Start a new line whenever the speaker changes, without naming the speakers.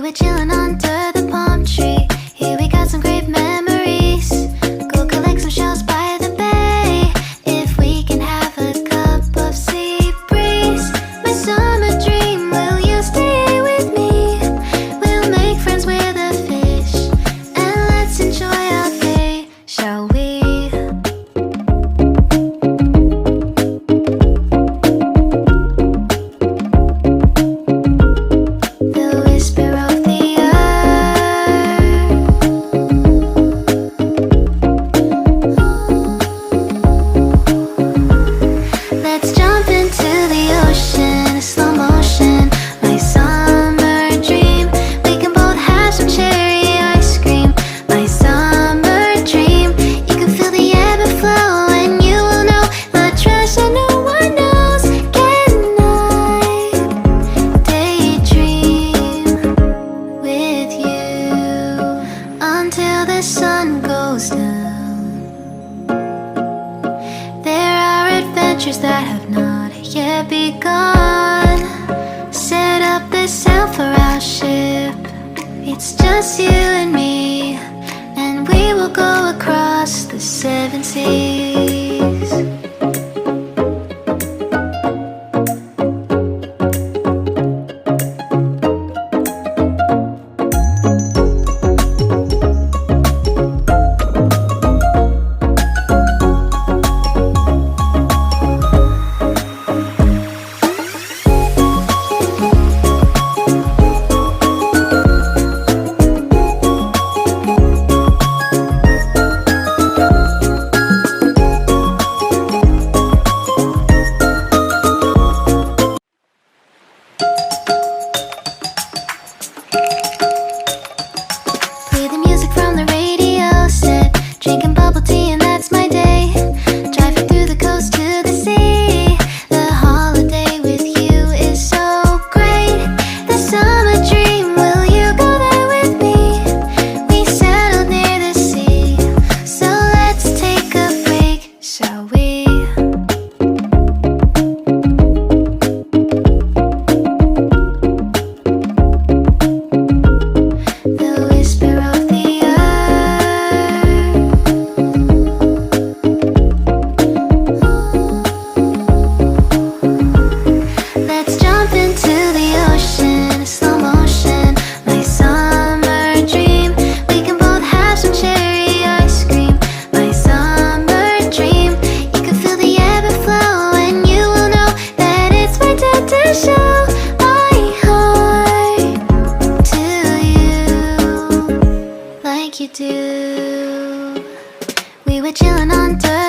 were chilling under the palm tree. Here we got some great memories. Go collect some shells by the bay. If we can have a cup of sea breeze. My summer dream, will you stay with me? We'll make friends with the fish, and let's enjoy our day, shall we? Until the sun goes down, there are adventures that have not yet begun. Set up the sail for our ship. It's just you and me, and we will go across the 7 seas. Drinking bubble tea and that's my day. Driving through the coast to the sea. The holiday with you is so great. The summer dream, will you go there with me? We settled near the sea, so let's take a break, shall we? The whisper of the you do. We were chilling under